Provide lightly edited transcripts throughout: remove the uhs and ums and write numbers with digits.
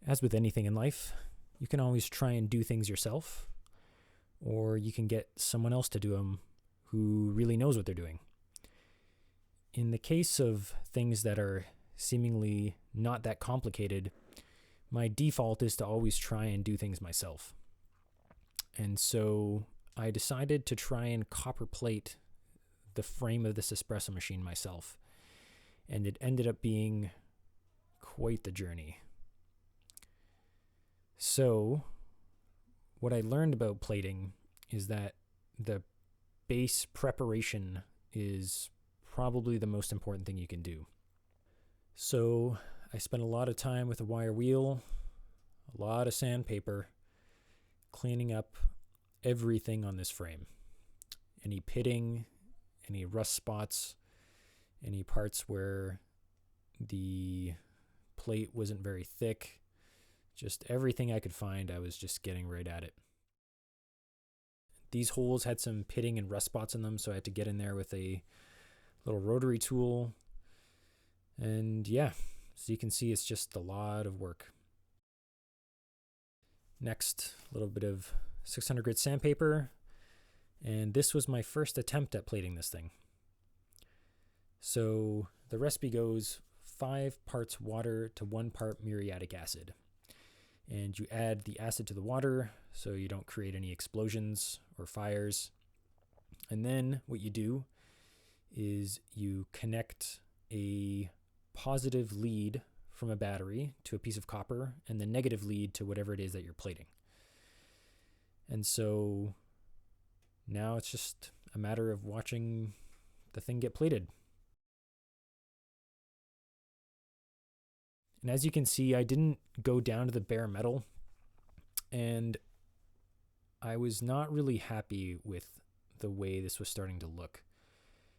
As with anything in life, you can always try and do things yourself, or you can get someone else to do them who really knows what they're doing. In the case of things that are seemingly not that complicated, my default is to always try and do things myself. And so I decided to try and copper plate the frame of this espresso machine myself. And it ended up being quite the journey. So what I learned about plating is that the base preparation is probably the most important thing you can do. So I spent a lot of time with a wire wheel, a lot of sandpaper, cleaning up everything on this frame. Any pitting, any rust spots, any parts where the plate wasn't very thick, just everything I could find, I was just getting right at it. These holes had some pitting and rust spots in them, so I had to get in there with a little rotary tool. And yeah, so you can see it's just a lot of work. Next, a little bit of 600 grit sandpaper. And this was my first attempt at plating this thing. So the recipe goes 5 parts water to 1 part muriatic acid. And you add the acid to the water so you don't create any explosions or fires. And then what you do is you connect a positive lead from a battery to a piece of copper and the negative lead to whatever it is that you're plating. And so now it's just a matter of watching the thing get plated. And as you can see, I didn't go down to the bare metal, and I was not really happy with the way this was starting to look.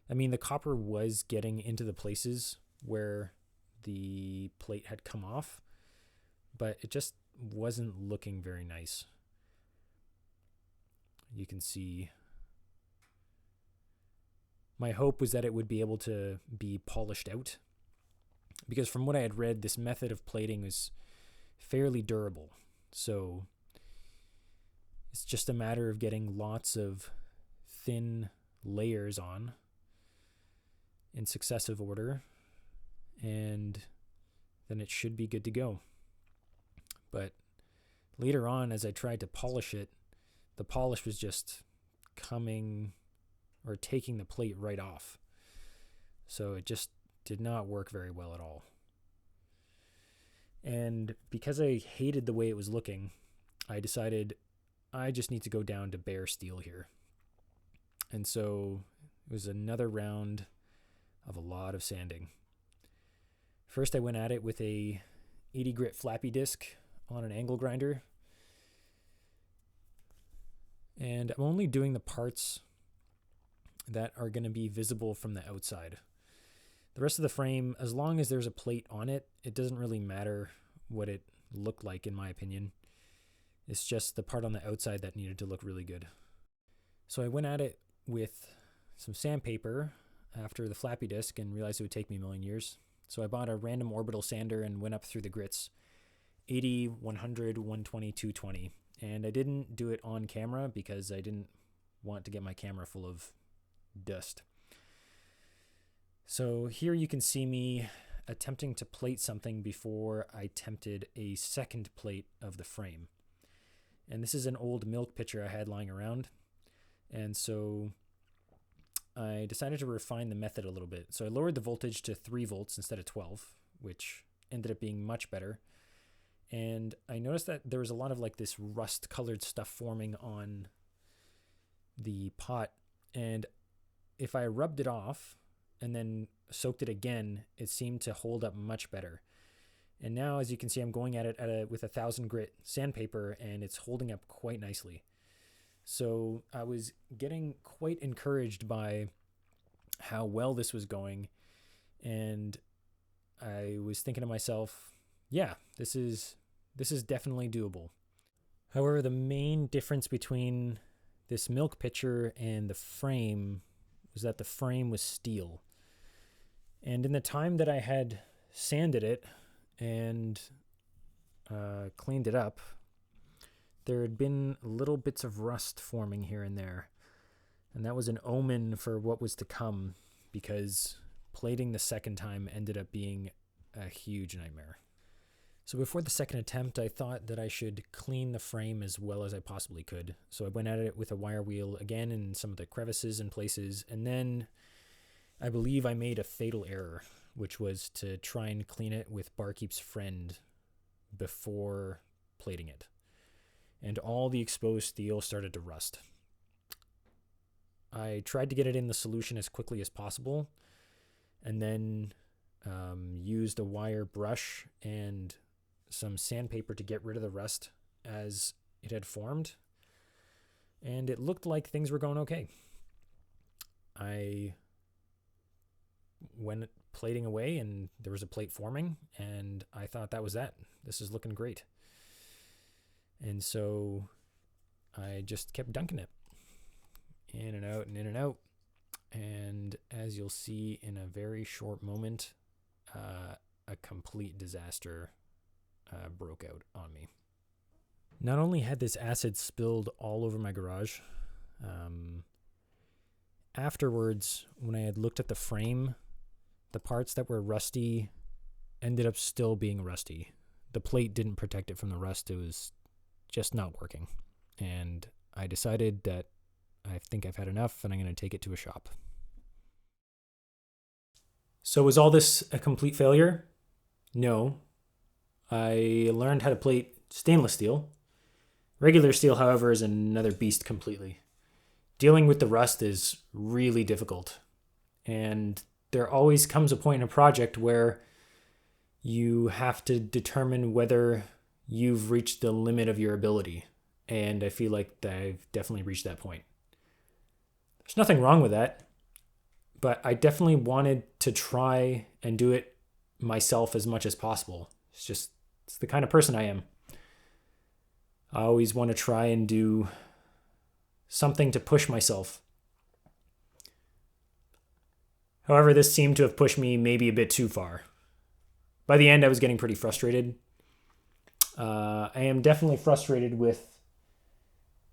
I mean, the copper was getting into the places where the plate had come off, but it just wasn't looking very nice. You can see my hope was that it would be able to be polished out, because from what I had read, this method of plating is fairly durable. So it's just a matter of getting lots of thin layers on in successive order, and then it should be good to go. But later on, as I tried to polish it, the polish was just coming or taking the plate right off. So it just did not work very well at all. And because I hated the way it was looking, I decided I just need to go down to bare steel here. And so it was another round of a lot of sanding. First, I went at it with a 80 grit flappy disc on an angle grinder. And I'm only doing the parts that are going to be visible from the outside. The rest of the frame, as long as there's a plate on it, it doesn't really matter what it looked like, in my opinion. It's just the part on the outside that needed to look really good. So I went at it with some sandpaper after the flappy disc and realized it would take me a million years. So I bought a random orbital sander and went up through the grits, 80, 100, 120, 220. And I didn't do it on camera because I didn't want to get my camera full of dust. So here you can see me attempting to plate something before I attempted a second plate of the frame. And this is an old milk pitcher I had lying around. And so I decided to refine the method a little bit. So I lowered the voltage to 3 volts instead of 12, which ended up being much better. And I noticed that there was a lot of like this rust colored stuff forming on the pot. And if I rubbed it off and then soaked it again, it seemed to hold up much better. And now, as you can see, I'm going at it with 1,000 grit sandpaper, and it's holding up quite nicely. So I was getting quite encouraged by how well this was going. And I was thinking to myself, yeah, this is definitely doable. However, the main difference between this milk pitcher and the frame was that the frame was steel. And in the time that I had sanded it and cleaned it up, there had been little bits of rust forming here and there. And that was an omen for what was to come, because plating the second time ended up being a huge nightmare. So before the second attempt, I thought that I should clean the frame as well as I possibly could. So I went at it with a wire wheel again in some of the crevices and places, and then I believe I made a fatal error, which was to try and clean it with Barkeep's Friend before plating it. And all the exposed steel started to rust. I tried to get it in the solution as quickly as possible, and then used a wire brush and some sandpaper to get rid of the rust as it had formed, and it looked like things were going okay. I went plating away and there was a plate forming, and I thought that was that. This is looking great. And so I just kept dunking it in and out and in and out. And as you'll see in a very short moment, a complete disaster broke out on me. Not only had this acid spilled all over my garage, afterwards, when I had looked at the frame, the parts that were rusty ended up still being rusty. The plate didn't protect it from the rust. It was just not working. And I decided that I think I've had enough and I'm going to take it to a shop. So was all this a complete failure? No. I learned how to plate stainless steel. Regular steel, however, is another beast completely. Dealing with the rust is really difficult. And there always comes a point in a project where you have to determine whether you've reached the limit of your ability. And I feel like I've definitely reached that point. There's nothing wrong with that, but I definitely wanted to try and do it myself as much as possible. It's the kind of person I am. I always want to try and do something to push myself. However, this seemed to have pushed me maybe a bit too far. By the end, I was getting pretty frustrated. I am definitely frustrated with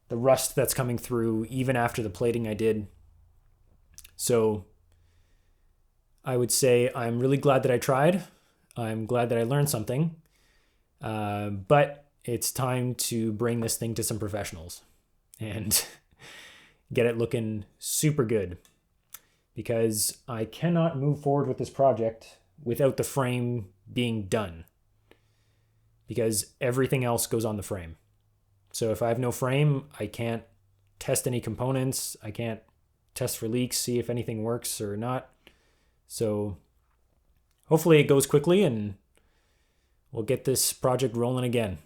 the rust that's coming through even after the plating I did. So I would say I'm really glad that I tried. I'm glad that I learned something. But it's time to bring this thing to some professionals and get it looking super good, because I cannot move forward with this project without the frame being done, because everything else goes on the frame. So if I have no frame, I can't test any components. I can't test for leaks, see if anything works or not. So hopefully it goes quickly and we'll get this project rolling again.